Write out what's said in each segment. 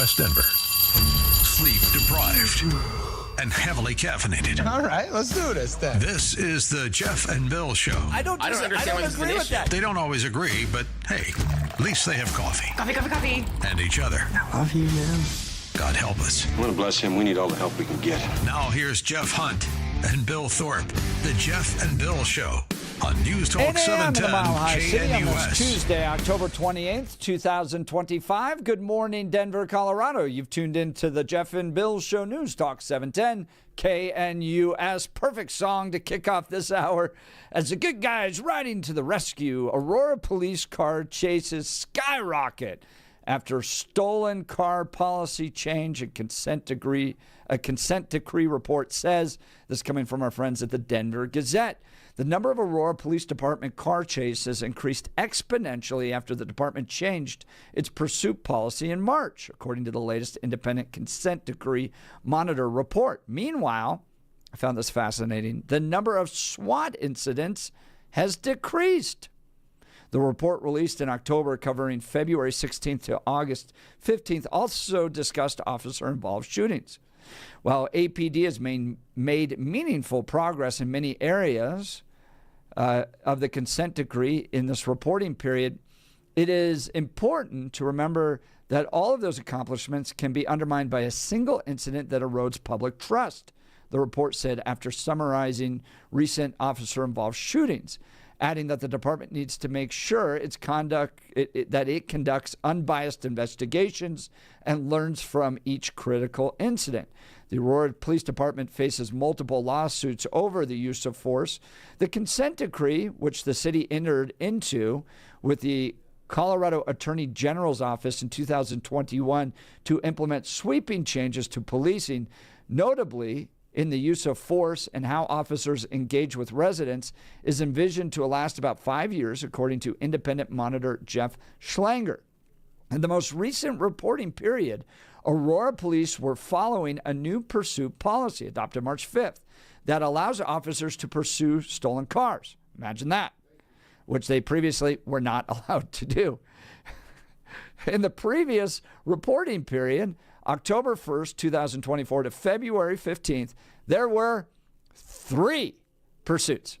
West Denver. Sleep deprived and heavily caffeinated. All right, let's do this then. This is the Jeff and Bill Show. I don't agree with that. They don't always agree, but hey, at least they have coffee. Coffee. And each other. I love you, man. God help us. I want to bless him. We need all the help we can get. Now here's Jeff Hunt and Bill Thorpe. The Jeff and Bill Show on News Talk 8 a.m. in the Mile High City on this KNUS. Tuesday, October 28th, 2025. Good morning, Denver, Colorado. You've tuned in to the Jeff and Bill Show, News Talk 710 KNUS. Perfect song to kick off this hour as the good guys riding to the rescue. Aurora police car chases skyrocket after stolen car policy change. A consent decree report says. This coming from our friends at the Denver Gazette. The number of Aurora Police Department car chases increased exponentially after the department changed its pursuit policy in March, according to the latest independent consent decree monitor report. Meanwhile, I found this fascinating, the number of SWAT incidents has decreased. The report released in October covering February 16th to August 15th also discussed officer-involved shootings. While APD has made meaningful progress in many areas of the consent decree in this reporting period, it is important to remember that all of those accomplishments can be undermined by a single incident that erodes public trust, the report said after summarizing recent officer-involved shootings, adding that the department needs to make sure that it conducts unbiased investigations and learns from each critical incident. The Aurora Police Department faces multiple lawsuits over the use of force. The consent decree, which the city entered into with the Colorado Attorney General's office in 2021 to implement sweeping changes to policing, notably in the use of force and how officers engage with residents, is envisioned to last about 5 years, according to independent monitor Jeff Schlanger. In the most recent reporting period, Aurora police were following a new pursuit policy adopted March 5th that allows officers to pursue stolen cars. Imagine that, which they previously were not allowed to do. In the previous reporting period, October 1st, 2024 to February 15th, there were 3 pursuits.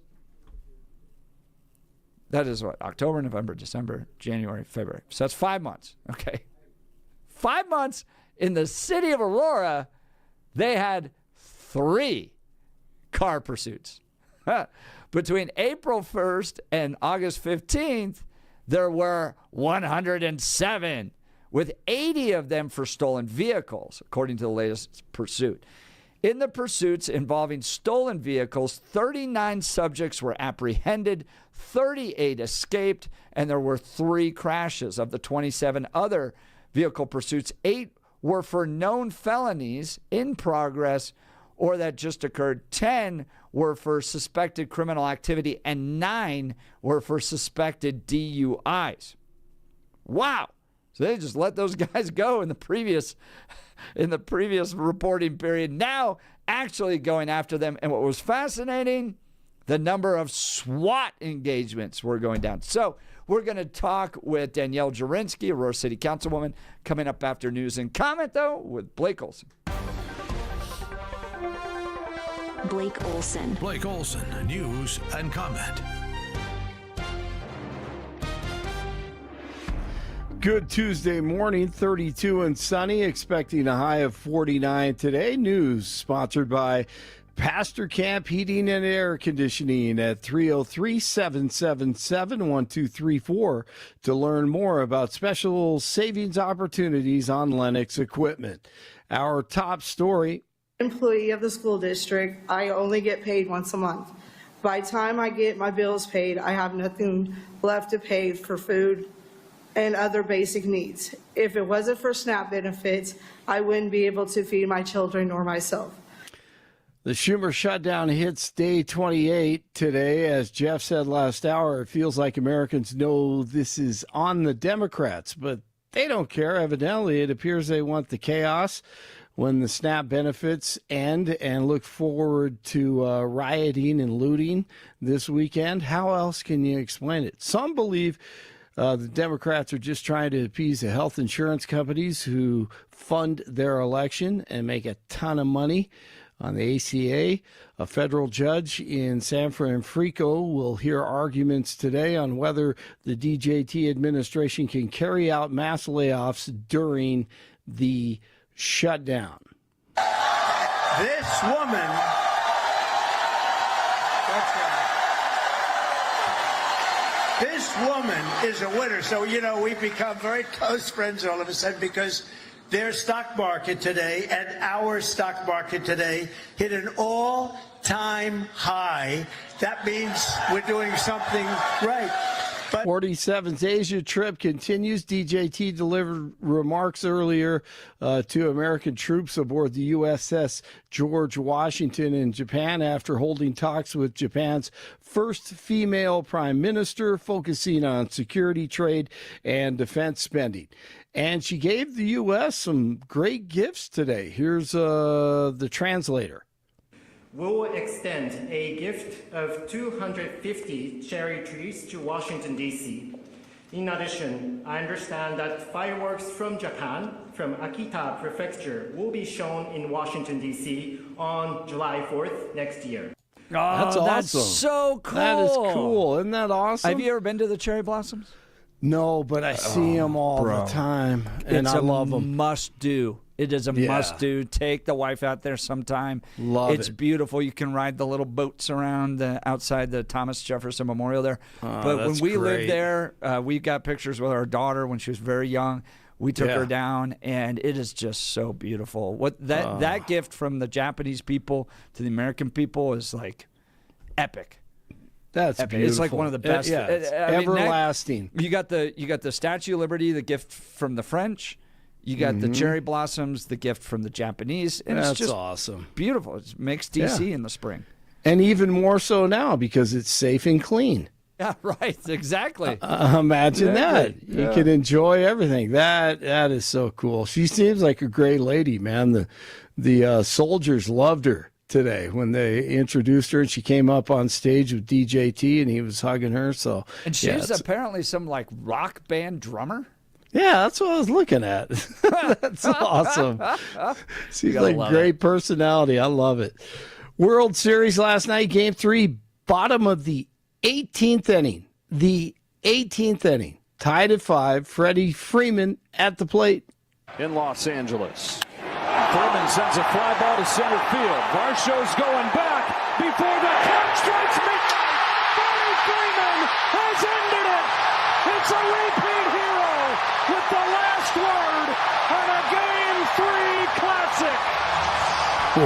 That is what? October, November, December, January, February. So that's 5 months. Okay. 5 months in the city of Aurora, they had 3 car pursuits. Between April 1st and August 15th, there were 107, with 80 of them for stolen vehicles, according to the latest pursuit. In the pursuits involving stolen vehicles, 39 subjects were apprehended, 38 escaped, and there were 3 crashes. Of the 27 other vehicle pursuits, 8 were for known felonies in progress or that just occurred. 10 were for suspected criminal activity, and 9 were for suspected DUIs. Wow. So they just let those guys go in the previous reporting period. Now actually going after them. And what was fascinating, the number of SWAT engagements were going down. So we're going to talk with Danielle Jurinsky, Aurora City Councilwoman, coming up after news and comment, though, with Blake Olson. Blake Olson. Blake Olson, news and comment. Good Tuesday morning, 32 and sunny, expecting a high of 49 today. News sponsored by Pastor Camp Heating and Air Conditioning at 303-777-1234 to learn more about special savings opportunities on Lennox equipment. Our top story. Employee of the school district, I only get paid once a month. By the time I get my bills paid, I have nothing left to pay for food and other basic needs. If it wasn't for SNAP benefits, I wouldn't be able to feed my children or myself. The Schumer shutdown hits day 28 today. As Jeff said last hour, it feels like Americans know this is on the Democrats, but they don't care. Evidently, it appears they want the chaos when the SNAP benefits end and look forward to rioting and looting this weekend. How else can you explain it? Some believe The Democrats are just trying to appease the health insurance companies who fund their election and make a ton of money on the ACA. A federal judge in San Francisco will hear arguments today on whether the DJT administration can carry out mass layoffs during the shutdown. This woman, that's right. This woman is a winner. So, we've become very close friends all of a sudden because their stock market today and our stock market today hit an all-time high. That means we're doing something right. But 47's Asia trip continues. DJT delivered remarks earlier to American troops aboard the USS George Washington in Japan after holding talks with Japan's first female prime minister, focusing on security, trade, and defense spending. And she gave the U.S. some great gifts today. Here's the translator. We will extend a gift of 250 cherry trees to Washington, D.C. In addition, I understand that fireworks from Japan, from Akita Prefecture, will be shown in Washington, D.C. on July 4th next year. Oh, That's awesome. That's so cool. That is cool. Isn't that awesome? Have you ever been to the cherry blossoms? No, but I see them all the time, and I love them. Must do. It is a must do. Take the wife out there sometime. It's beautiful. You can ride the little boats around outside the Thomas Jefferson Memorial there. But when we lived there, we got pictures with our daughter when she was very young. We took her down, and it is just so beautiful. That gift from the Japanese people to the American people is like epic. That's beautiful. It's like one of the best. Everlasting. You got the Statue of Liberty, the gift from the French. You got the cherry blossoms, the gift from the Japanese. And That's it's just awesome. Beautiful. It makes D.C. in the spring. And even more so now because it's safe and clean. Yeah, right. Exactly. Imagine that. You can enjoy everything. That is so cool. She seems like a great lady, man. The soldiers loved her today when they introduced her, and she came up on stage with DJT, and he was hugging her. So, and she's apparently some like rock band drummer. Yeah, that's what I was looking at. That's awesome. Seems like great personality. I love it. World Series last night, Game 3, bottom of the 18th inning. The 18th inning. Tied at 5. Freddie Freeman at the plate. In Los Angeles. Freeman sends a fly ball to center field. Varsho's going back before the clock strikes midnight. Freddie Freeman has ended it. It's a repeat hero with the last word and a Game 3 classic.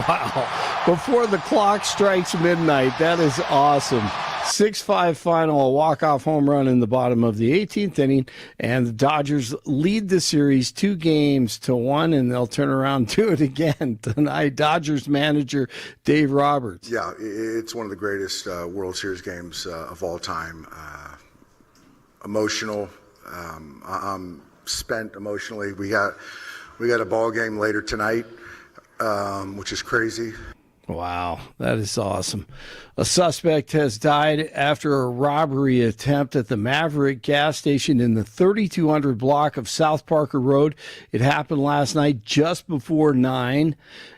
Wow. Before the clock strikes midnight. That is awesome. 6-5 final, a walk-off home run in the bottom of the 18th inning, and the Dodgers lead the series 2-1, and they'll turn around and do it again tonight. Dodgers manager Dave Roberts. Yeah, it's one of the greatest World Series games of all time. Emotional. I'm spent emotionally. We got a ball game later tonight, which is crazy. Wow, that is awesome. A suspect has died after a robbery attempt at the Maverick gas station in the 3200 block of South Parker Road. It happened last night just before 9.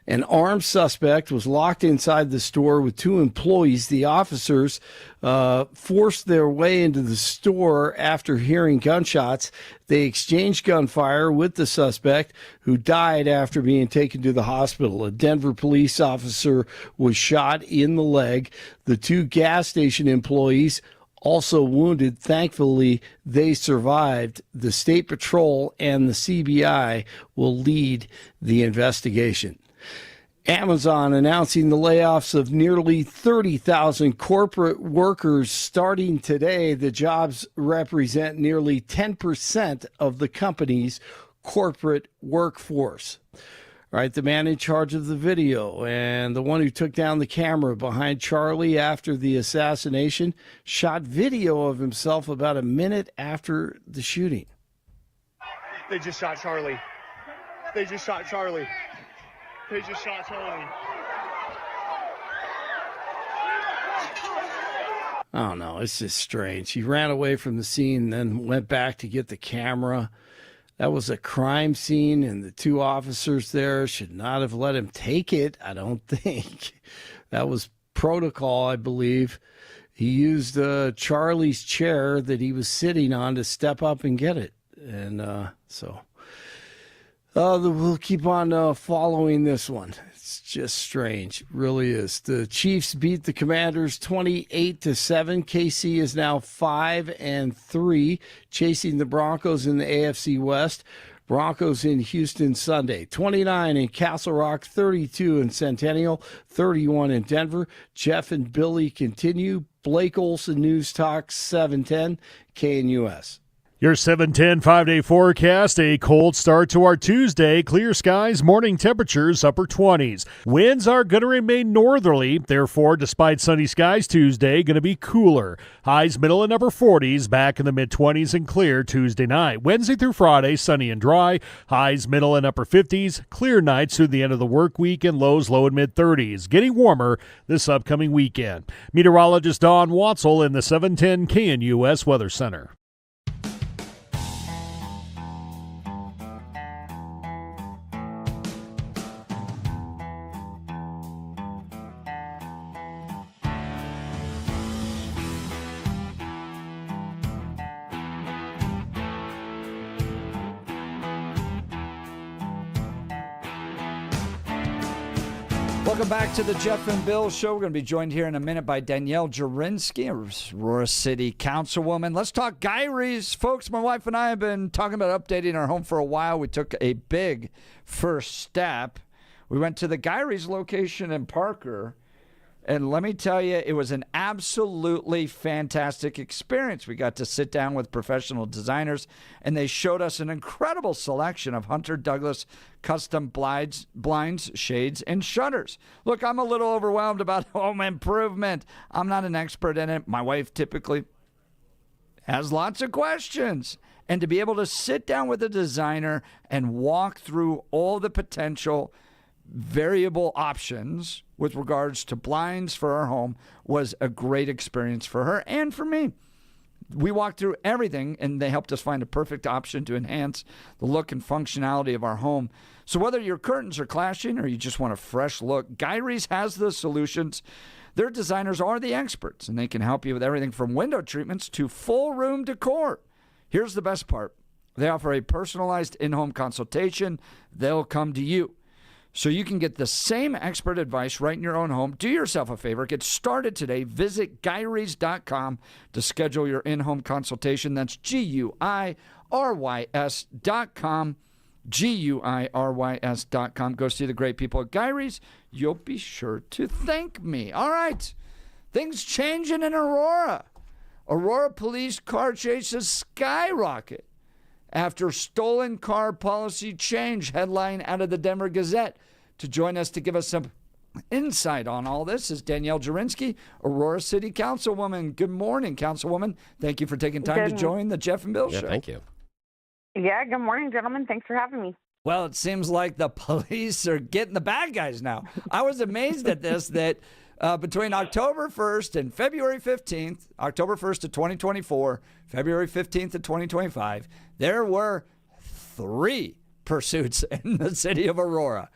An armed suspect was locked inside the store with 2 employees. The officers forced their way into the store after hearing gunshots. They exchanged gunfire with the suspect, who died after being taken to the hospital. A Denver police officer was shot in the leg. The 2 gas station employees also wounded. Thankfully, they survived. The State Patrol and the CBI will lead the investigation. Amazon announcing the layoffs of nearly 30,000 corporate workers starting today. The jobs represent nearly 10% of the company's corporate workforce. All right, the man in charge of the video and the one who took down the camera behind Charlie after the assassination shot video of himself about a minute after the shooting. They just shot Charlie. They just shot Charlie. They just shot Charlie. I don't know. It's just strange. He ran away from the scene, then went back to get the camera. That was a crime scene, and the two officers there should not have let him take it, I don't think. That was protocol, I believe. He used Charlie's chair that he was sitting on to step up and get it. And we'll keep on following this one. It's just strange. It really is. The Chiefs beat the Commanders 28-7. KC is now 5-3, chasing the Broncos in the AFC West. Broncos in Houston Sunday. 29 in Castle Rock, 32 in Centennial, 31 in Denver. Jeff and Billy continue. Blake Olson News Talk 710 KNUS. Your 710 5-day forecast, a cold start to our Tuesday. Clear skies, morning temperatures upper 20s. Winds are going to remain northerly. Therefore, despite sunny skies Tuesday, going to be cooler. Highs middle and upper 40s, back in the mid-20s and clear Tuesday night. Wednesday through Friday, sunny and dry. Highs middle and upper 50s. Clear nights through the end of the work week and lows low and mid-30s. Getting warmer this upcoming weekend. Meteorologist Dawn Watzel in the 710 KNUS Weather Center. Welcome back to the Jeff and Bill Show. We're going to be joined here in a minute by Danielle Jurinsky, Aurora City Councilwoman. Let's talk gyries. Folks, my wife and I have been talking about updating our home for a while. We took a big first step. We went to the gyries location in Parker, and let me tell you, it was an absolutely fantastic experience. We got to sit down with professional designers, and they showed us an incredible selection of Hunter Douglas custom blinds, shades, and shutters. Look, I'm a little overwhelmed about home improvement. I'm not an expert in it. My wife typically has lots of questions. And to be able to sit down with a designer and walk through all the potential variable options with regards to blinds for our home was a great experience for her and for me. We walked through everything, and they helped us find a perfect option to enhance the look and functionality of our home. So whether your curtains are clashing or you just want a fresh look, Gyries has the solutions. Their designers are the experts, and they can help you with everything from window treatments to full room decor. Here's the best part. They offer a personalized in-home consultation. They'll come to you. So you can get the same expert advice right in your own home. Do yourself a favor. Get started today. Visit Gyries.com to schedule your in-home consultation. That's GUIRYS.com. GUIRYS.com. Go see the great people at Gyries. You'll be sure to thank me. All right. Things changing in Aurora. Aurora police car chases skyrocket after stolen car policy change. Headline out of the Denver Gazette. To join us to give us some insight on all this is Danielle Jurinsky, Aurora City Councilwoman. Good morning, Councilwoman. Thank you for taking time to join the Jeff and Bill Show. Thank you. Yeah, good morning, gentlemen. Thanks for having me. Well, it seems like the police are getting the bad guys now. I was amazed at this, that between October 1st and February 15th, October 1st of 2024, February 15th of 2025, there were 3 pursuits in the city of Aurora.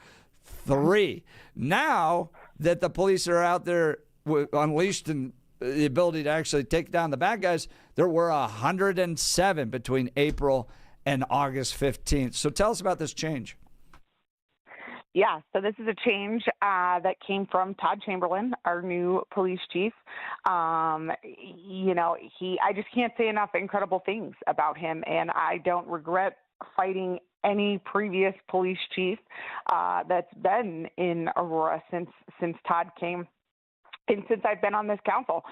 3. Now that the police are out there unleashed and the ability to actually take down the bad guys, there were 107 between April and August 15th. So tell us about this change. Yeah, so this is a change that came from Todd Chamberlain, our new police chief. I just can't say enough incredible things about him, and I don't regret fighting any previous police chief that's been in Aurora since Todd came. And since I've been on this council,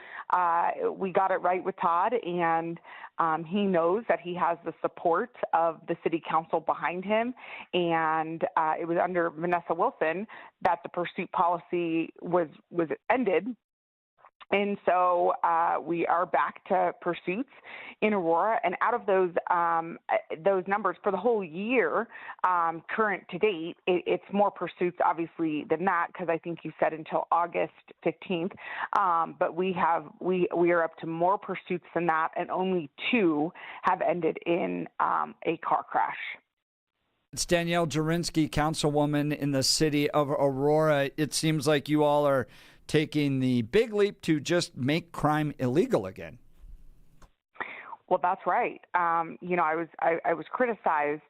we got it right with Todd, and he knows that he has the support of the city council behind him. And it was under Vanessa Wilson that the pursuit policy was ended. And so we are back to pursuits in Aurora, and out of those numbers for the whole year, current to date, it's more pursuits obviously than that, because I think you said until August 15th. But we are up to more pursuits than that, and only 2 have ended in a car crash. It's Danielle Jurinsky, Councilwoman in the city of Aurora. It seems like you all are taking the big leap to just make crime illegal again. Well, that's right. I was criticized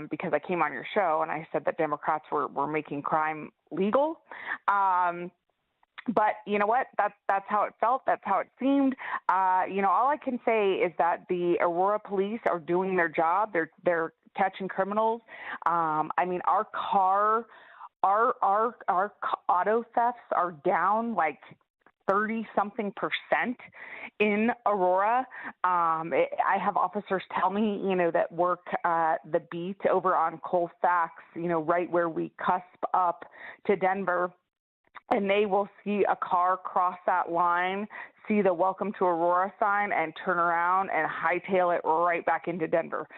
because I came on your show and I said that Democrats were making crime legal. But you know what? That's how it felt. That's how it seemed. All I can say is that the Aurora police are doing their job. They're catching criminals. Our auto thefts are down like 30-something% in Aurora. I have officers tell me, that work the beat over on Colfax, right where we cusp up to Denver, and they will see a car cross that line, see the Welcome to Aurora sign, and turn around and hightail it right back into Denver.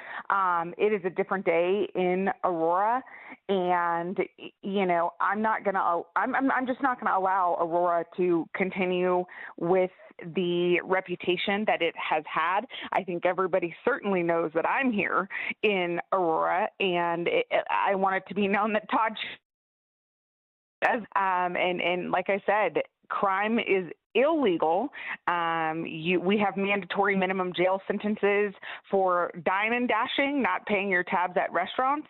It is a different day in Aurora, and I'm just not gonna allow Aurora to continue with the reputation that it has had. I think everybody certainly knows that I'm here in Aurora, and I want it to be known that Todd and like I said, crime is illegal. We have mandatory minimum jail sentences for dine and dashing, not paying your tabs at restaurants,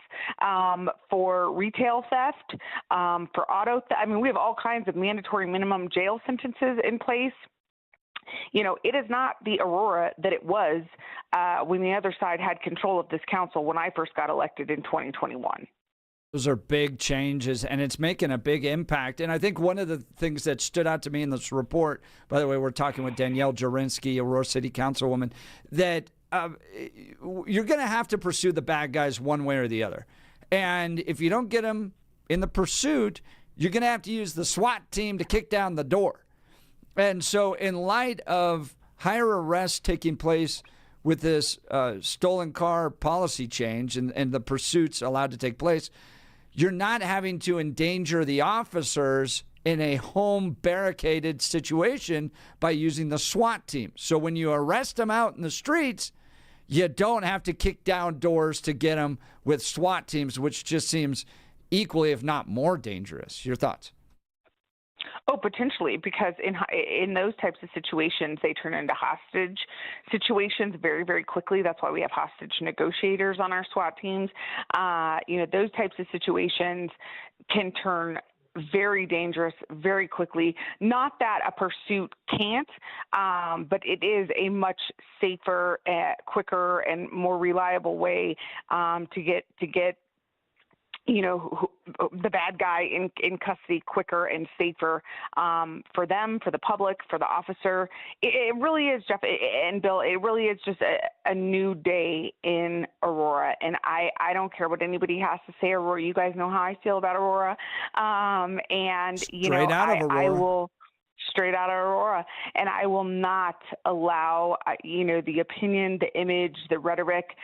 for retail theft, for auto theft. We have all kinds of mandatory minimum jail sentences in place. It is not the Aurora that it was when the other side had control of this council when I first got elected in 2021. Those are big changes, and it's making a big impact. And I think one of the things that stood out to me in this report, by the way, we're talking with Danielle Jurinsky, Aurora City Councilwoman, that you're going to have to pursue the bad guys one way or the other. And if you don't get them in the pursuit, you're going to have to use the SWAT team to kick down the door. And so in light of higher arrests taking place with this stolen car policy change and the pursuits allowed to take place, you're not having to endanger the officers in a home barricaded situation by using the SWAT team. So when you arrest them out in the streets, you don't have to kick down doors to get them with SWAT teams, which just seems equally, if not more dangerous. Your thoughts? Oh, potentially, because in those types of situations, they turn into hostage situations very, very quickly. That's why we have hostage negotiators on our SWAT teams. Those types of situations can turn very dangerous very quickly. Not that a pursuit can't, but it is a much safer, quicker, and more reliable way to get the bad guy in custody quicker and safer for them, for the public, for the officer. It really is, Jeff and Bill, it really is just a new day in Aurora. And I don't care what anybody has to say, Aurora. You guys know how I feel about Aurora. Straight out of Aurora. I will straight out of Aurora, and I will not allow, the opinion, the image, the rhetoric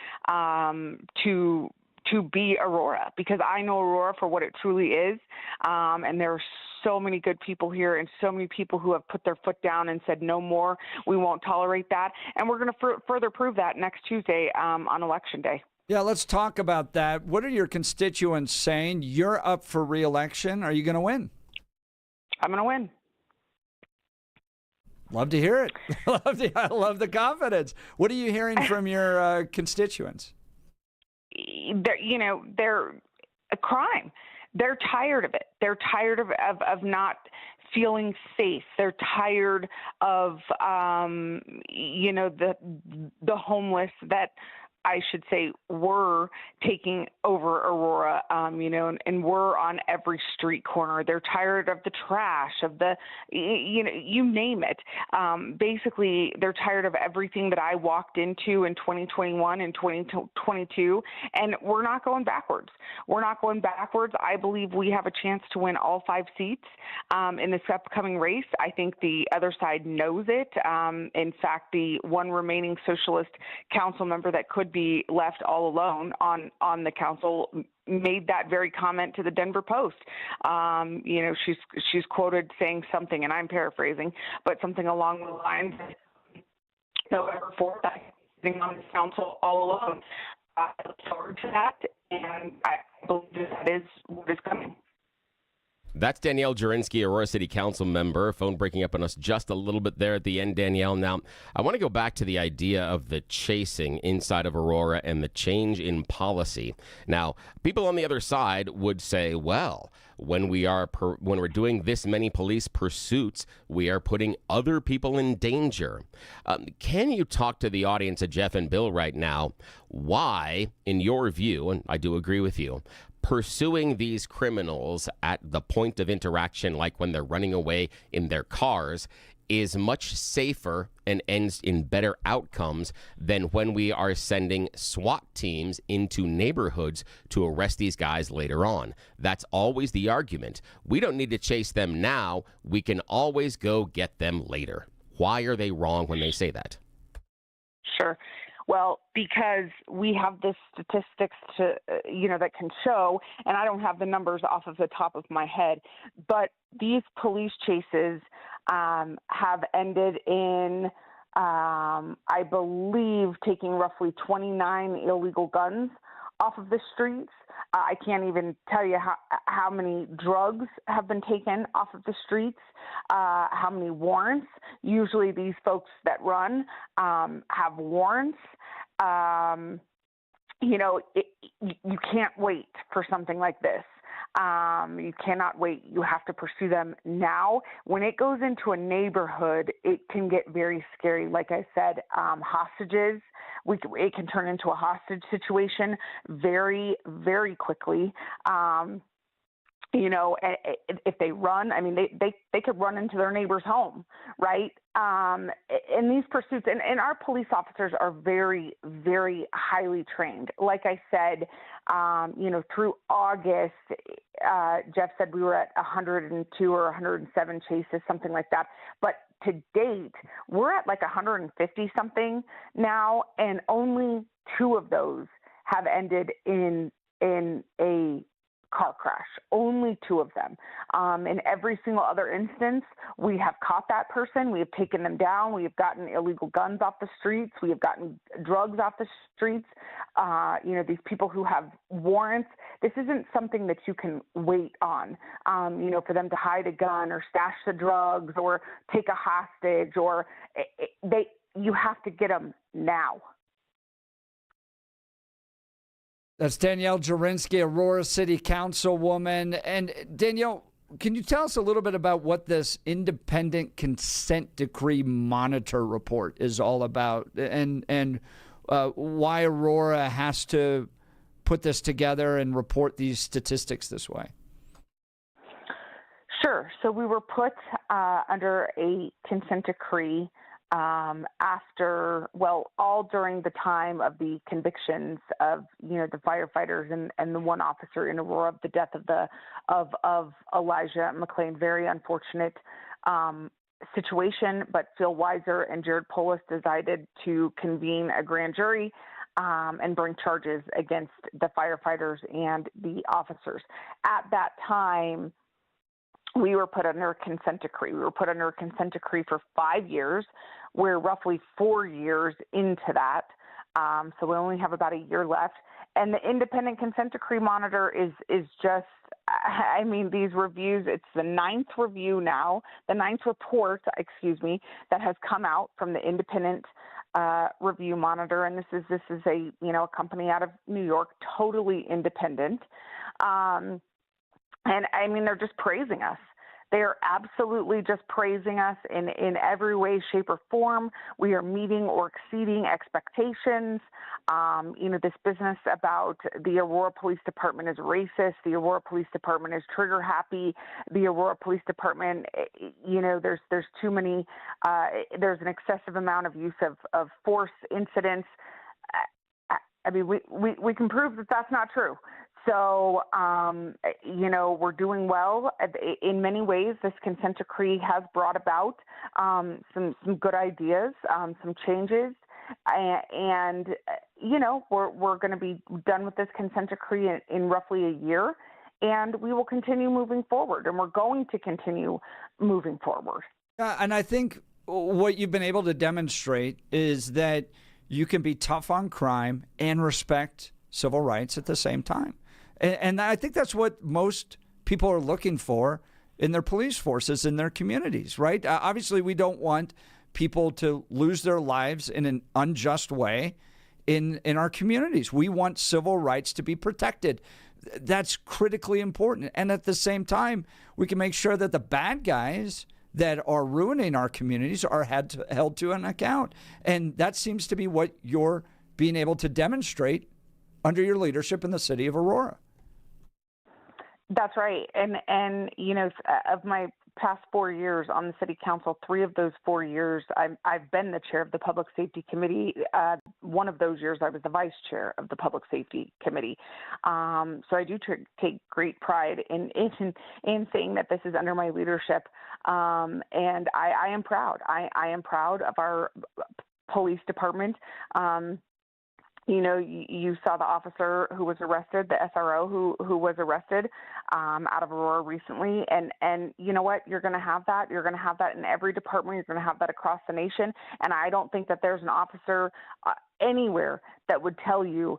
to be Aurora, because I know Aurora for what it truly is. And there are so many good people here and so many people who have put their foot down and said, no more, we won't tolerate that. And we're going to further prove that next Tuesday on Election Day. Yeah, let's talk about that. What are your constituents saying? You're up for re-election. Are you going to win? I'm going to win. Love to hear it. I love the confidence. What are you hearing from your constituents? They're a crime. They're tired of it. They're tired of not feeling safe. They're tired of, the homeless that I should say, were taking over Aurora, and were on every street corner. They're tired of the trash, of the, you name it. Basically, they're tired of everything that I walked into in 2021 and 2022, and we're not going backwards. We're not going backwards. I believe we have a chance to win all 5 seats in this upcoming race. I think the other side knows it. In fact, the one remaining socialist council member that could be left all alone on the council made that very comment to the Denver Post. She's quoted saying something, and I'm paraphrasing, but something along the lines of November 4th, I'm sitting on this council all alone. I look forward to that, and I believe that is what is coming. That's Danielle Jurinsky, Aurora City Council member. Phone breaking up on us just a little bit there at the end, Danielle. Now, I want to go back to the idea of the chasing inside of Aurora and the change in policy. Now, people on the other side would say, well, when we're doing this many police pursuits, we are putting other people in danger. Can you talk to the audience at Jeff and Bill right now why, in your view, and I do agree with you, pursuing these criminals at the point of interaction, like when they're running away in their cars, is much safer and ends in better outcomes than when we are sending SWAT teams into neighborhoods to arrest these guys later on. That's always the argument. We don't need to chase them now. We can always go get them later. Why are they wrong when they say that? Sure. Well, because we have the statistics to, that can show, and I don't have the numbers off of the top of my head, but these police chases have ended in, I believe, taking roughly 29 illegal guns off of the streets. I can't even tell you how many drugs have been taken off of the streets, how many warrants. Usually these folks that run have warrants. You can't wait for something like this. You cannot wait. You have to pursue them now. When it goes into a neighborhood, it can get very scary. Like I said, hostages, it can turn into a hostage situation very, very quickly. If they run, I mean, they could run into their neighbor's home, right? In these pursuits, and our police officers are very, very highly trained. Like I said, through August, Jeff said we were at 102 or 107 chases, something like that. But to date, we're at like 150 something now, and only 2 of those have ended in a car crash. Only 2 of them. In every single other instance, we have caught that person. We have taken them down. We have gotten illegal guns off the streets. We have gotten drugs off the streets. These people who have warrants. This isn't something that you can wait on, for them to hide a gun or stash the drugs or take a hostage, or you have to get them now. That's Danielle Jurinsky, Aurora City Councilwoman. And Danielle, can you tell us a little bit about what this independent consent decree monitor report is all about, and why Aurora has to put this together and report these statistics this way? Sure. So we were put under a consent decree all during the time of the convictions of, the firefighters and the one officer in Aurora, of the death of Elijah McClain. Very unfortunate situation, but Phil Weiser and Jared Polis decided to convene a grand jury and bring charges against the firefighters and the officers. At that time, we were put under a consent decree. We were put under a consent decree for 5 years. We're roughly 4 years into that. So we only have about a year left. And the independent consent decree monitor is just, these reviews, it's the 9th review now, the 9th report, that has come out from the independent review monitor. And this is a, a company out of New York, totally independent. And they're just praising us. They are absolutely just praising us in every way, shape, or form. We are meeting or exceeding expectations. This business about the Aurora Police Department is racist. The Aurora Police Department is trigger happy. The Aurora Police Department, there's too many, there's an excessive amount of use of force incidents. I mean, we can prove that that's not true. So, we're doing well. In many ways, this consent decree has brought about some good ideas, some changes. And we're going to be done with this consent decree in roughly a year. And we will continue moving forward. And we're going to continue moving forward. And I think what you've been able to demonstrate is that you can be tough on crime and respect civil rights at the same time. And I think that's what most people are looking for in their police forces, in their communities, right? Obviously, we don't want people to lose their lives in an unjust way in our communities. We want civil rights to be protected. That's critically important. And at the same time, we can make sure that the bad guys that are ruining our communities are held to an account. And that seems to be what you're being able to demonstrate under your leadership in the city of Aurora. That's right. And of my past 4 years on the city council, 3 of those 4 years, I've been the chair of the public safety committee. One of those years, I was the vice chair of the public safety committee. So I do take great pride in saying that this is under my leadership. And I am proud. I am proud of our police department. You saw the officer who was arrested, the SRO who was arrested out of Aurora recently. And you know what? You're going to have that. You're going to have that in every department. You're going to have that across the nation. And I don't think that there's an officer anywhere that would tell you,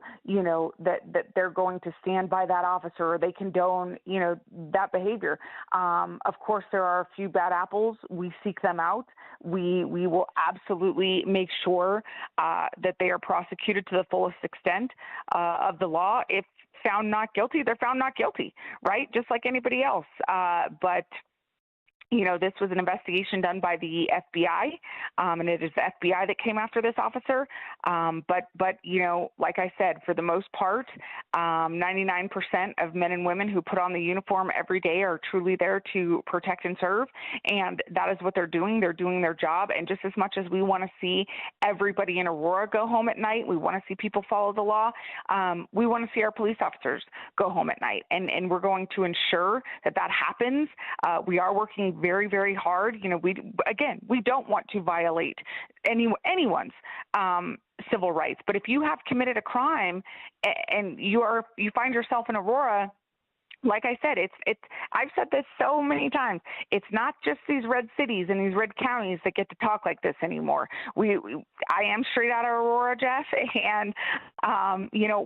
that they're going to stand by that officer or they condone, that behavior. Of course, there are a few bad apples. We seek them out. We will absolutely make sure that they are prosecuted to the fullest extent of the law. If found not guilty, they're found not guilty, right? Just like anybody else. But this was an investigation done by the FBI, and it is the FBI that came after this officer. But like I said, for the most part, 99% of men and women who put on the uniform every day are truly there to protect and serve, and that is what they're doing. They're doing their job, and just as much as we want to see everybody in Aurora go home at night, we want to see people follow the law, we want to see our police officers go home at night, and we're going to ensure that happens. We are working very, very hard. We don't want to violate anyone's civil rights. But if you have committed a crime and you find yourself in Aurora, like I said, I've said this so many times. It's not just these red cities and these red counties that get to talk like this anymore. I am straight out of Aurora, Jeff, and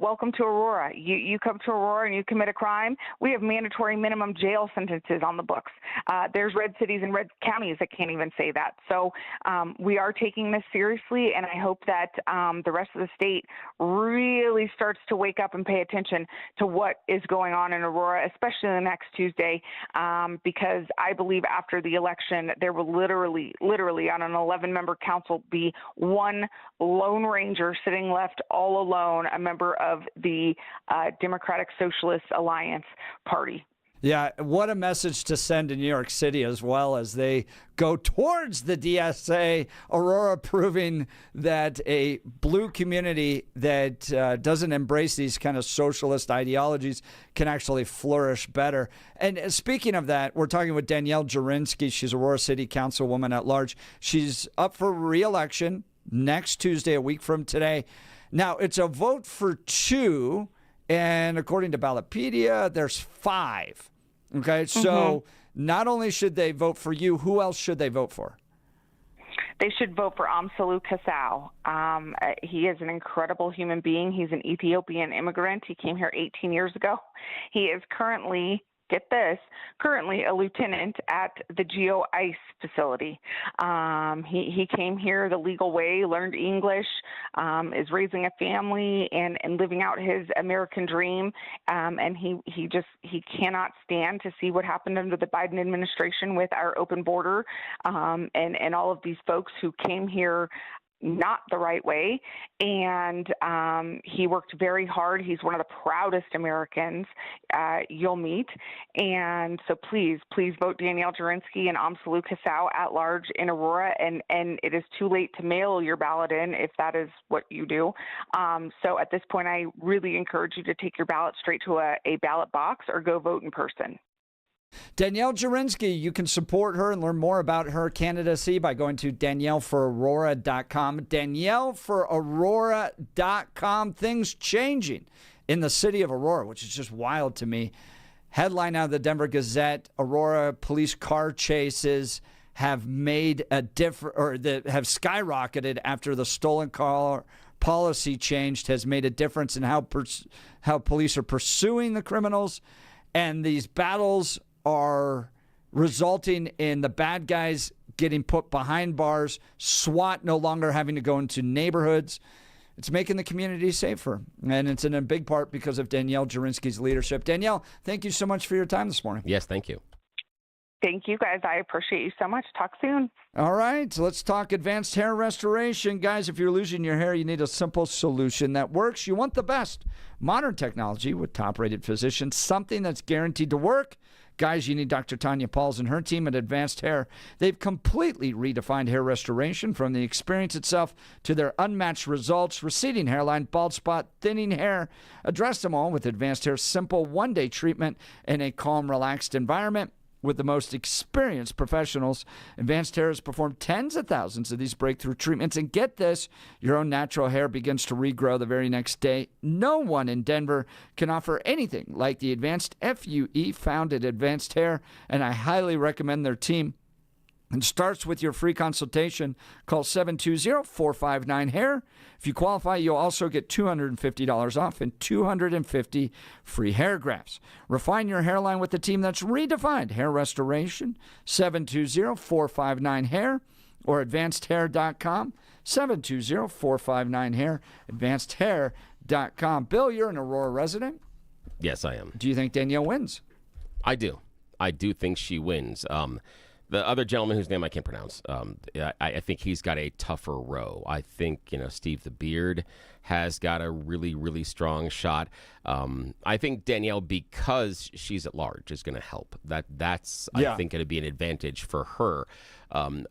welcome to Aurora. You come to Aurora and you commit a crime, we have mandatory minimum jail sentences on the books. There's red cities and red counties that can't even say that. So we are taking this seriously, and I hope that the rest of the state really starts to wake up and pay attention to what is going on in Aurora, especially the next Tuesday, because I believe after the election, there will literally on an 11-member council be one Lone Ranger sitting left all alone, a member of the Democratic Socialist Alliance Party. Yeah, what a message to send to New York City as well as they go towards the DSA. Aurora proving that a blue community that doesn't embrace these kind of socialist ideologies can actually flourish better. And speaking of that, we're talking with Danielle Jurinsky. She's Aurora City Councilwoman at large. She's up for re-election next Tuesday, a week from today. Now, it's a vote for 2, and according to Ballotpedia, there's 5. Okay, so not only should they vote for you, who else should they vote for? They should vote for Amsalu Kasau. He is an incredible human being. He's an Ethiopian immigrant. He came here 18 years ago. He is currently get this, currently a lieutenant at the Geo Ice facility. He came here the legal way, learned English, is raising a family and living out his American dream. And he cannot stand to see what happened under the Biden administration with our open border, and all of these folks who came here not the right way. And he worked very hard. He's one of the proudest Americans you'll meet. And so please vote Danielle Jurinsky and Amsalu Kasau at large in Aurora. And it is too late to mail your ballot in if that is what you do. So at this point, I really encourage you to take your ballot straight to a ballot box or go vote in person. Danielle Jurinsky, you can support her and learn more about her candidacy by going to DanielleForAurora.com. DanielleForAurora.com. Things changing in the city of Aurora, which is just wild to me. Headline out of the Denver Gazette: Aurora police car chases have made a difference, or that have skyrocketed after the stolen car policy changed, has made a difference in how police are pursuing the criminals, and these battles are resulting in the bad guys getting put behind bars, SWAT no longer having to go into neighborhoods. It's making the community safer, and it's in a big part because of Danielle Jurinsky's leadership. Danielle, thank you so much for your time this morning. Yes, thank you. Thank you, guys. I appreciate you so much. Talk soon. All right, let's talk advanced hair restoration. Guys, if you're losing your hair, you need a simple solution that works. You want the best modern technology with top-rated physicians, something that's guaranteed to work. Guys, you need Dr. Tanya Pauls and her team at Advanced Hair. They've completely redefined hair restoration, from the experience itself to their unmatched results: receding hairline, bald spot, thinning hair. Address them all with Advanced Hair's simple one-day treatment in a calm, relaxed environment. With the most experienced professionals, Advanced Hair has performed tens of thousands of these breakthrough treatments. And get this, your own natural hair begins to regrow the very next day. No one in Denver can offer anything like the Advanced FUE found at Advanced Hair, and I highly recommend their team. It starts with your free consultation. Call 720-459-HAIR. If you qualify, you'll also get $250 off and 250 free hair grafts. Refine your hairline with the team that's redefined hair restoration. 720-459-HAIR or advancedhair.com. 720-459-HAIR, advancedhair.com. Bill, you're an Aurora resident. Yes, I am. Do you think Danielle wins? I do. I do think she wins. The other gentleman whose name I can't pronounce, I think he's got a tougher row. I think, Steve the Beard has got a really, really strong shot. I think Danielle, because she's at large, is going to help. That's I think, going to be an advantage for her,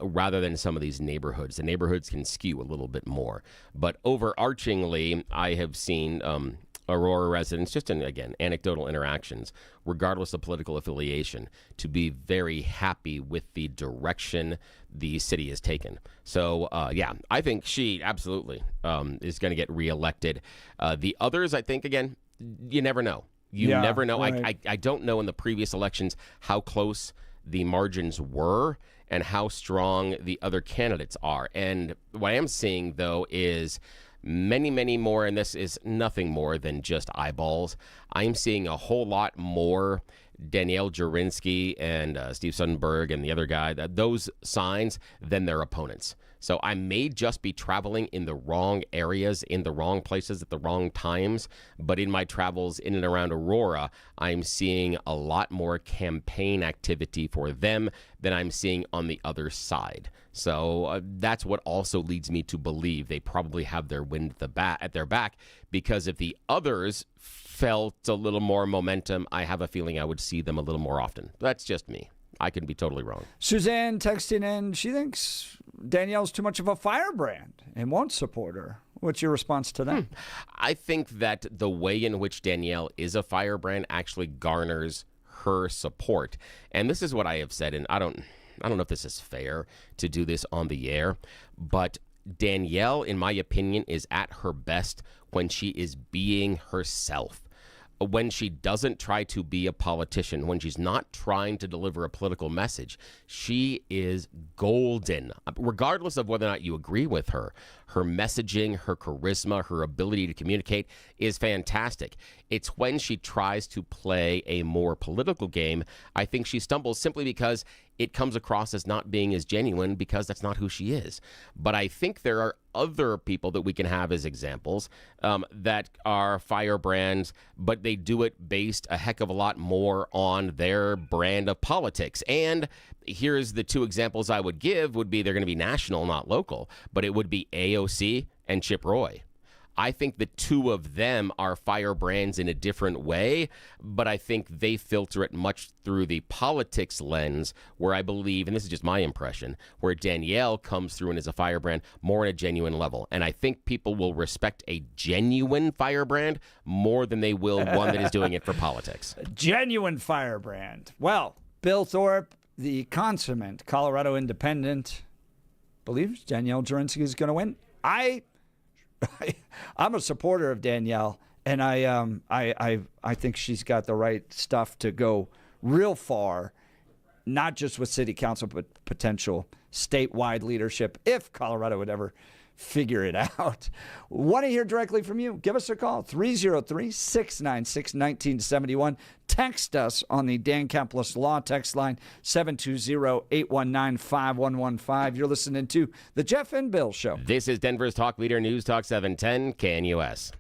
rather than some of these neighborhoods. The neighborhoods can skew a little bit more. But overarchingly, I have seen Aurora residents, just in, again, anecdotal interactions, regardless of political affiliation, to be very happy with the direction the city has taken. So, I think she absolutely is going to get reelected. The others, I think, again, you never know. You never know. Right. I don't know in the previous elections how close the margins were and how strong the other candidates are. And what I am seeing, though, is many, many more, and this is nothing more than just eyeballs. I'm seeing a whole lot more Danielle Jurinsky and Steve Sundberg and the other guy, those signs, than their opponents. So I may just be traveling in the wrong areas, in the wrong places at the wrong times, but in my travels in and around Aurora, I'm seeing a lot more campaign activity for them than I'm seeing on the other side. So that's what also leads me to believe they probably have their wind at their back, because if the others felt a little more momentum, I have a feeling I would see them a little more often. That's just me. I could be totally wrong. Suzanne texting in, she thinks Danielle's too much of a firebrand and won't support her. What's your response to that? I think that the way in which Danielle is a firebrand actually garners her support. And this is what I have said, and I don't know if this is fair to do this on the air, but Danielle, in my opinion, is at her best when she is being herself. when she doesn't try to be a politician, when she's not trying to deliver a political message, she is golden. Regardless of whether or not you agree with her, her messaging, her charisma, her ability to communicate is fantastic. It's when she tries to play a more political game, I think she stumbles simply because it comes across as not being as genuine, because that's not who she is. But I think there are other people that we can have as examples that are firebrands, but they do it based a heck of a lot more on their brand of politics. And here's the two examples I would give would be they're going to be national, not local, but it would be AOC and Chip Roy. I think the two of them are firebrands in a different way, but I think they filter it much through the politics lens, where I believe, and this is just my impression, where Danielle comes through and is a firebrand more on a genuine level. And I think people will respect a genuine firebrand more than they will one that is doing it for politics. A genuine firebrand. Well, Bill Thorpe, the consummate Colorado independent, believes Danielle Jurinsky is going to win. I'm a supporter of Danielle, and I think she's got the right stuff to go real far, not just with city council, but potential statewide leadership if Colorado would ever figure it out. Want to hear directly from you? Give us a call, 303-696-1971. Text us on the Dan Campos Law text line, 720-819-5115. You're listening to The Jeff and Bill Show. This is Denver's Talk Leader, News Talk 710 KNUS.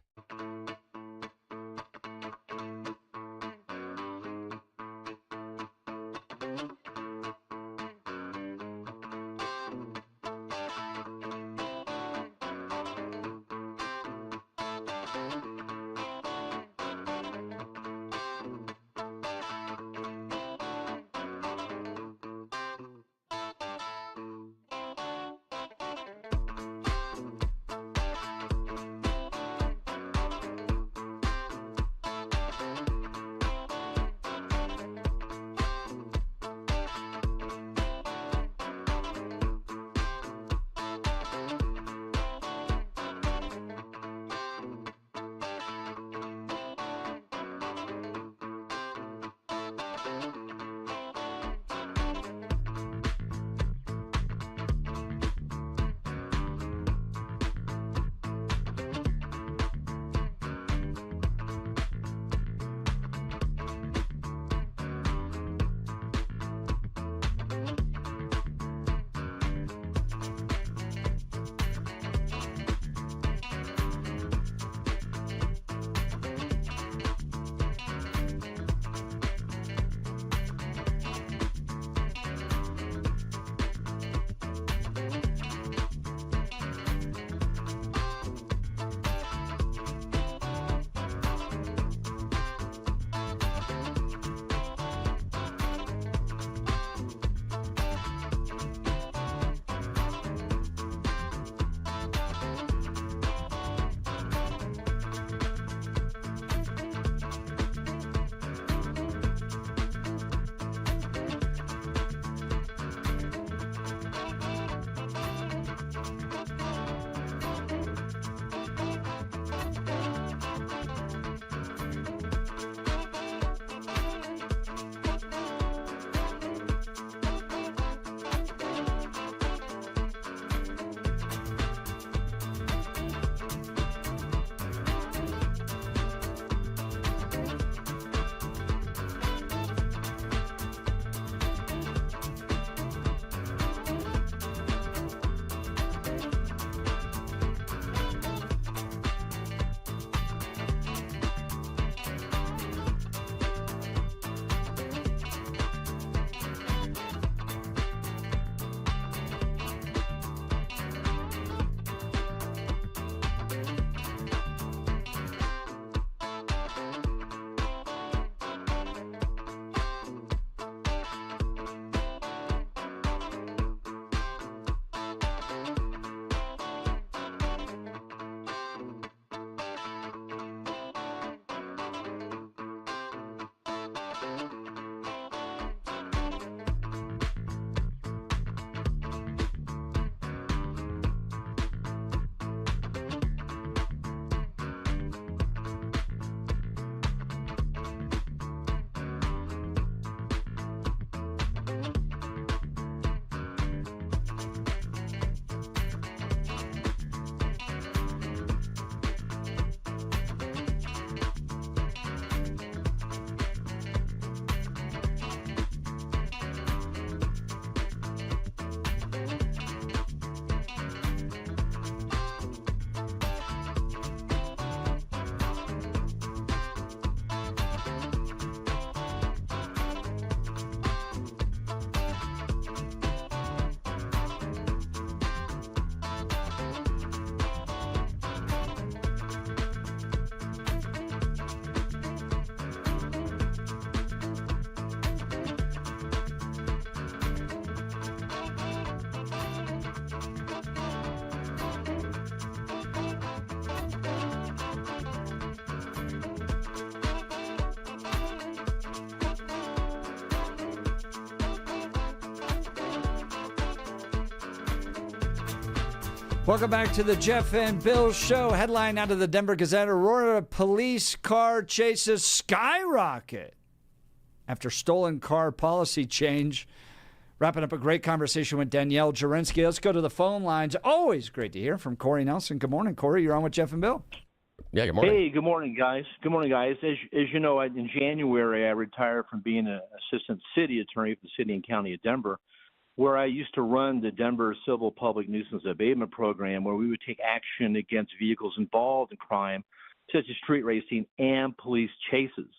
Welcome back to the Jeff and Bill Show. Headline out of the Denver Gazette: Aurora police car chases skyrocket after stolen car policy change. Wrapping up a great conversation with Danielle Jurinsky. Let's go to the phone lines. Always great to hear from Corey Nelson. Good morning, Corey. You're on with Jeff and Bill. Yeah, good morning. Hey, good morning, guys. Good morning, guys. As you know, in January, I retired from being an assistant city attorney for the city and county of Denver, where I used to run the Denver Civil Public Nuisance Abatement Program, where we would take action against vehicles involved in crime, such as street racing and police chases.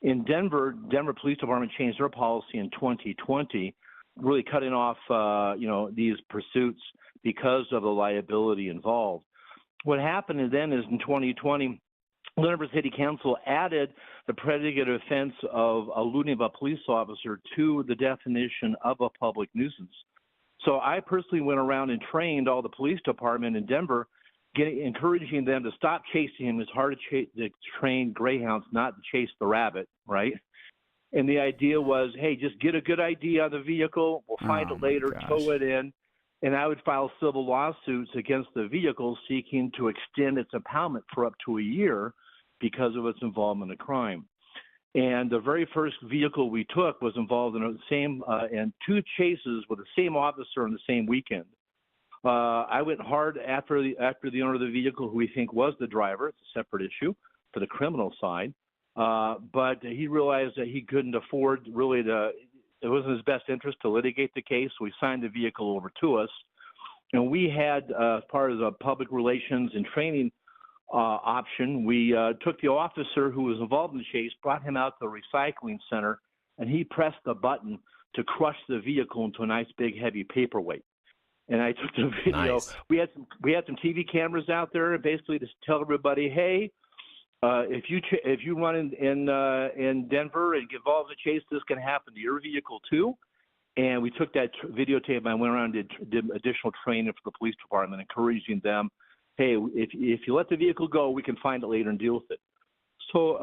In Denver Police Department changed their policy in 2020, really cutting off, these pursuits because of the liability involved. What happened then is in 2020, Denver City Council added the predicate offense of eluding of a police officer to the definition of a public nuisance. So I personally went around and trained all the police department in Denver, encouraging them to stop chasing him. It's hard to train greyhounds not to chase the rabbit, right? And the idea was, hey, just get a good ID on the vehicle. We'll find it later, tow it in. And I would file civil lawsuits against the vehicle seeking to extend its impoundment for up to a year because of its involvement in crime. And the very first vehicle we took was involved in in two chases with the same officer on the same weekend. I went hard after the owner of the vehicle, who we think was the driver. It's a separate issue for the criminal side. But he realized that he couldn't afford it wasn't his best interest to litigate the case, so he signed the vehicle over to us. And we had, as part of the public relations and training option, we took the officer who was involved in the chase, brought him out to the recycling center, and he pressed the button to crush the vehicle into a nice big heavy paperweight. And I took the video. Nice. We had some TV cameras out there, basically to tell everybody, hey, if you run in Denver and get involved in a chase, this can happen to your vehicle too. And we took that videotape and I went around and did additional training for the police department, encouraging them, hey, if you let the vehicle go, we can find it later and deal with it. So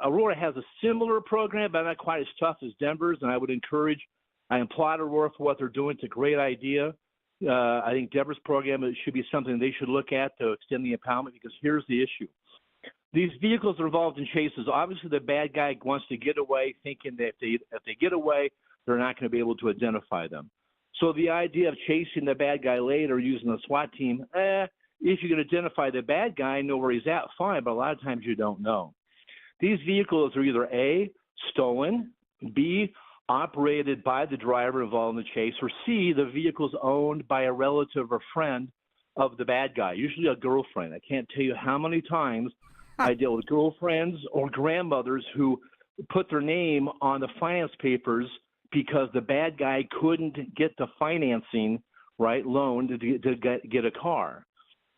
Aurora has a similar program, but not quite as tough as Denver's. And I applaud Aurora for what they're doing. It's a great idea. I think Denver's program should be something they should look at to extend the impoundment, because here's the issue. These vehicles are involved in chases. Obviously, the bad guy wants to get away, thinking that if they get away, they're not going to be able to identify them. So the idea of chasing the bad guy later using the SWAT team, if you can identify the bad guy, know where he's at, fine, but a lot of times you don't know. These vehicles are either A, stolen, B, operated by the driver involved in the chase, or C, the vehicle's owned by a relative or friend of the bad guy, usually a girlfriend. I can't tell you how many times I deal with girlfriends or grandmothers who put their name on the finance papers because the bad guy couldn't get the financing, loan to get a car.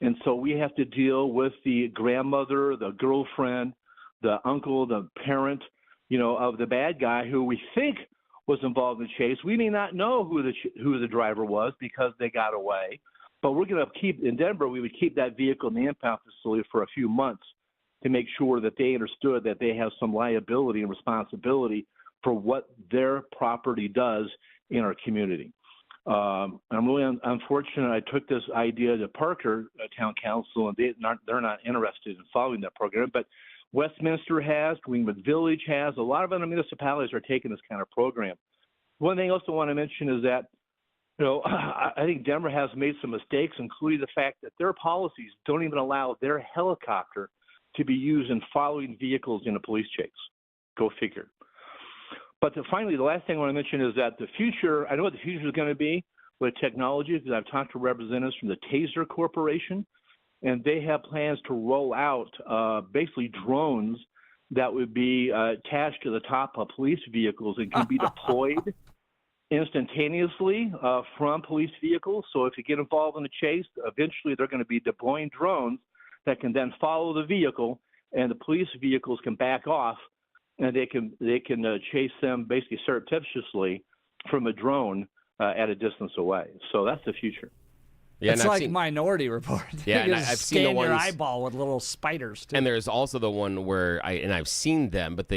And so we have to deal with the grandmother, the girlfriend, the uncle, the parent, of the bad guy who we think was involved in the chase. We may not know who the driver was because they got away, but we're going to keep, in Denver, we would keep that vehicle in the impound facility for a few months to make sure that they understood that they have some liability and responsibility for what their property does in our community. I'm really unfortunate. I took this idea to Parker Town Council, and they're not interested in following that program. But Westminster has, Greenwood Village has, a lot of other municipalities are taking this kind of program. One thing I also want to mention is that, I think Denver has made some mistakes, including the fact that their policies don't even allow their helicopter to be used in following vehicles in a police chase. Go figure. But finally, the last thing I want to mention is that the future, I know what the future is going to be with technology, because I've talked to representatives from the Taser Corporation, and they have plans to roll out basically drones that would be attached to the top of police vehicles and can be deployed instantaneously from police vehicles. So if you get involved in a chase, eventually they're going to be deploying drones that can then follow the vehicle, and the police vehicles can back off, and they can chase them basically surreptitiously from a drone at a distance away. So that's the future. Yeah, it's and like Minority Report. Yeah, you and just I've seen the scan your ones- eyeball with little spiders. Too. And there's also the one where I've seen them, but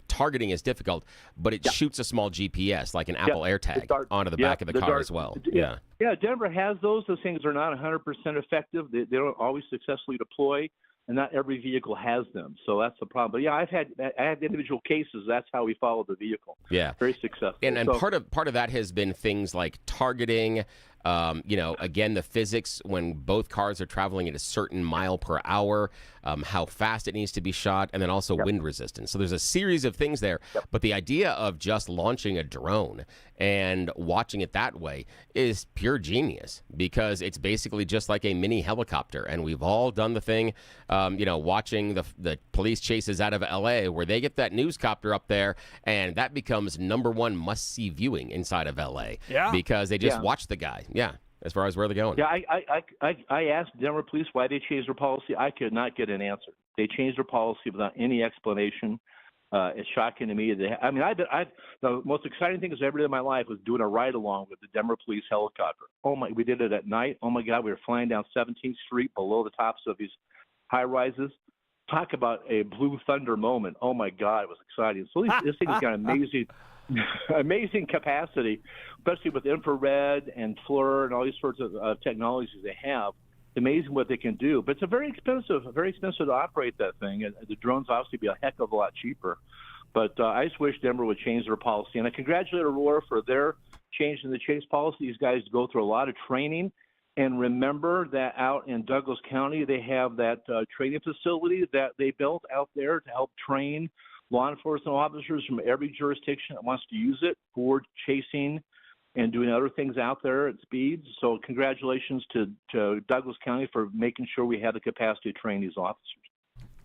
targeting is difficult. But it shoots a small GPS, like an Apple AirTag, onto the back of the car as well. Yeah. Yeah, Denver has those. Those things are not 100% effective. They don't always successfully deploy, and not every vehicle has them. So that's the problem. But yeah, I had individual cases. That's how we followed the vehicle. Yeah, very successful. And so, part of that has been things like targeting. Again, the physics when both cars are traveling at a certain mile per hour, how fast it needs to be shot, and then also wind resistance. So there's a series of things there. But the idea of just launching a drone and watching it that way is pure genius, because it's basically just like a mini helicopter. And we've all done the thing, watching the police chases out of L.A. where they get that newscopter up there, and that becomes #1 must-see viewing inside of L.A. Yeah. Because they just watch the guy. Yeah, as far as where they're going. Yeah, I asked Denver police why they changed their policy. I could not get an answer. They changed their policy without any explanation. It's shocking to me. The most exciting thing I ever did in my life was doing a ride along with the Denver police helicopter. We did it at night. Oh my God, we were flying down 17th Street below the tops of these high rises. Talk about a blue thunder moment. Oh my God, it was exciting. So this thing's got amazing capacity, especially with infrared and FLIR and all these sorts of technologies they have. It's amazing what they can do, but it's very expensive to operate that thing. And the drones obviously be a heck of a lot cheaper. But I just wish Denver would change their policy. And I congratulate Aurora for their change in the chase policy. These guys go through a lot of training. And remember that out in Douglas County, they have that training facility that they built out there to help train law enforcement officers from every jurisdiction that wants to use it for chasing and doing other things out there at speeds. So congratulations to Douglas County for making sure we have the capacity to train these officers.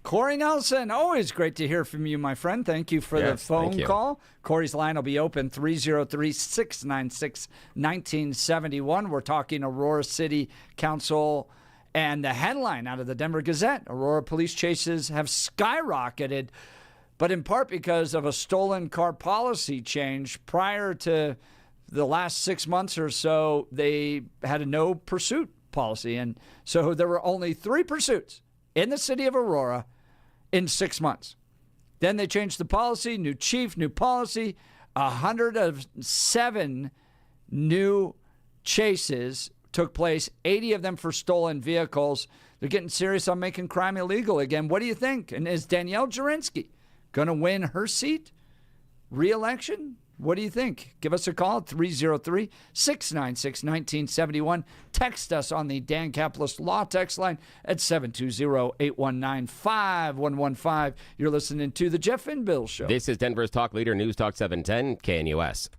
Corey Nelson, always great to hear from you, my friend. Thank you for the phone call. Corey's line will be open 303-696-1971. We're talking Aurora City Council and the headline out of the Denver Gazette. Aurora police chases have skyrocketed, but in part because of a stolen car policy change. Prior to the last 6 months or so, they had a no pursuit policy. And so there were only 3 pursuits in the city of Aurora in 6 months. Then they changed the policy, new chief, new policy. 107 new chases took place, 80 of them for stolen vehicles. They're getting serious on making crime illegal again. What do you think? And is Danielle Jurinsky going to win her seat? Re-election? What do you think? Give us a call at 303-696-1971. Text us on the Dan Capitalist Law text line at 720-819-5115. You're listening to The Jeff and Bill Show. This is Denver's Talk Leader, News Talk 710, KNUS.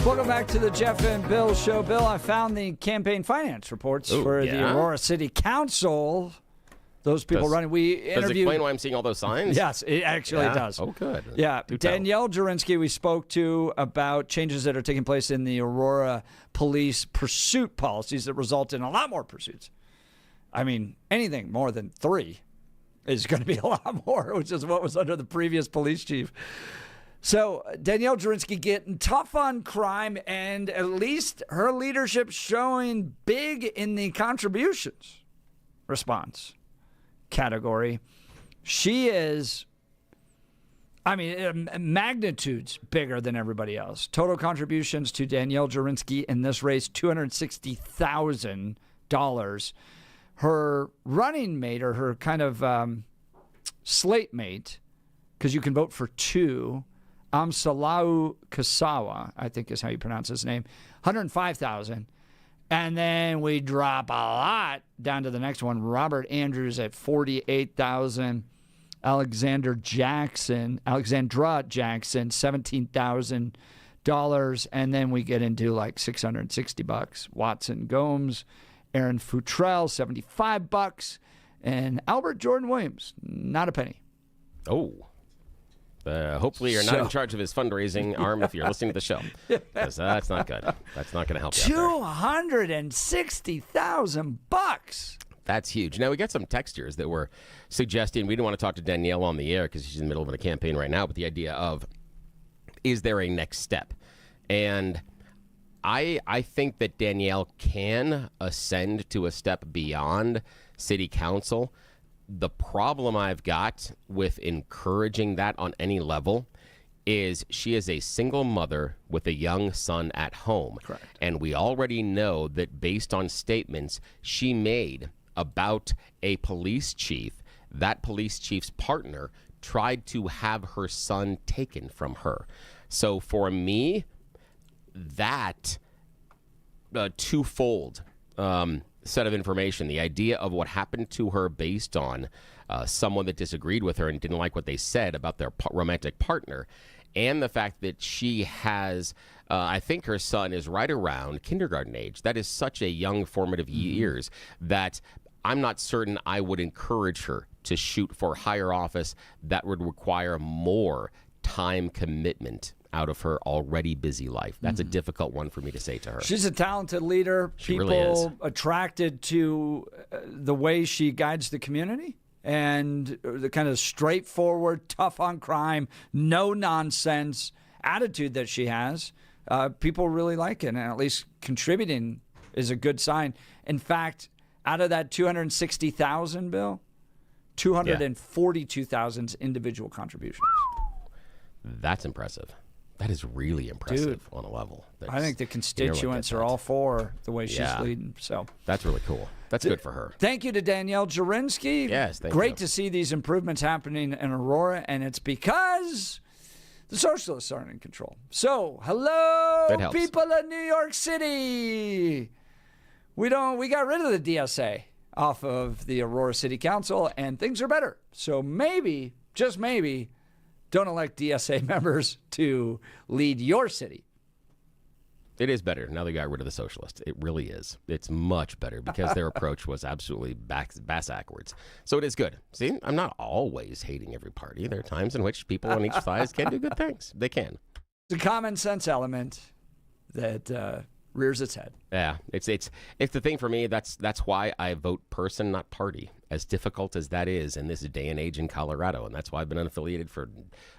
Welcome back to the Jeff and Bill Show. Bill, I found the campaign finance reports for the Aurora City Council. Those people running. We interviewed. Does it explain why I'm seeing all those signs? Yes, it actually does. Oh, good. Yeah. Danielle Jurinsky, we spoke to about changes that are taking place in the Aurora police pursuit policies that result in a lot more pursuits. I mean, anything more than 3 is going to be a lot more, which is what was under the previous police chief. So Danielle Jurinsky getting tough on crime, and at least her leadership showing big in the contributions response category. She is, magnitudes bigger than everybody else. Total contributions to Danielle Jurinsky in this race, $260,000. Her running mate, or her kind of slate mate, because you can vote for 2, Amsalau Kasawa, I think is how you pronounce his name, $105,000. And then we drop a lot down to the next one. Robert Andrews at $48,000. Alexandra Jackson, $17,000. And then we get into like $660. Watson Gomes, Aaron Futrell, $75. And Albert Jordan Williams, not a penny. Oh. Hopefully you're not in charge of his fundraising arm if you're listening to the show, because that's not good. That's not going to help you out there. $260,000. That's huge. Now, we got some texters that were suggesting, we didn't want to talk to Danielle on the air because she's in the middle of a campaign right now, but the idea of, is there a next step? And I think that Danielle can ascend to a step beyond city council. The problem I've got with encouraging that on any level is she is a single mother with a young son at home. Correct. And we already know that based on statements she made about a police chief, that police chief's partner tried to have her son taken from her. So for me, that twofold set of information, the idea of what happened to her based on someone that disagreed with her and didn't like what they said about their romantic partner, and the fact that she has, I think her son is right around kindergarten age. That is such a young formative years that I'm not certain I would encourage her to shoot for higher office that would require more time commitment out of her already busy life. That's a difficult one for me to say to her. She's a talented leader. She People really is. Attracted to the way she guides the community and the kind of straightforward, tough on crime, no nonsense attitude that she has. People really like it, and at least contributing is a good sign. In fact, out of that $260,000, Bill, $242,000 individual contributions. That's impressive. That is really impressive on a level. I think the constituents are all for the way she's leading. So that's really cool. That's good for her. Thank you to Danielle Jurinsky. Yes, thank you. Great to see these improvements happening in Aurora, and it's because the socialists aren't in control. So, hello, people of New York City. We got rid of the DSA off of the Aurora City Council, and things are better. So maybe, just maybe, don't elect DSA members to lead your city. It is better now they got rid of the socialists. It really is. It's much better because their approach was absolutely backwards. So it is good. See, I'm not always hating every party. There are times in which people on each side can do good things. They can. The common sense element that rears its head. Yeah, it's the thing for me. That's why I vote person, not party. As difficult as that is in this day and age in Colorado, and that's why I've been unaffiliated for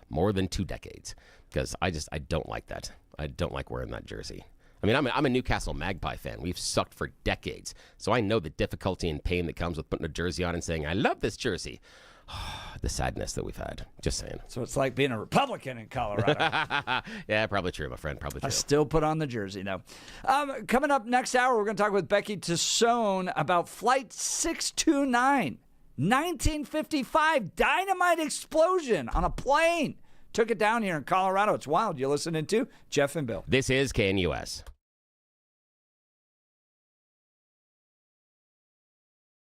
more than 2 decades. Because I don't like that. I don't like wearing that jersey. I mean, I'm a Newcastle Magpie fan. We've sucked for decades, so I know the difficulty and pain that comes with putting a jersey on and saying, "I love this jersey." The sadness that we've had. Just saying. So it's like being a Republican in Colorado. Yeah, probably true, my friend. Probably true. I still put on the jersey, though. Coming up next hour, we're going to talk with Becky Tassone about Flight 629. 1955 dynamite explosion on a plane. Took it down here in Colorado. It's wild. You're listening to Jeff and Bill. This is KNUS.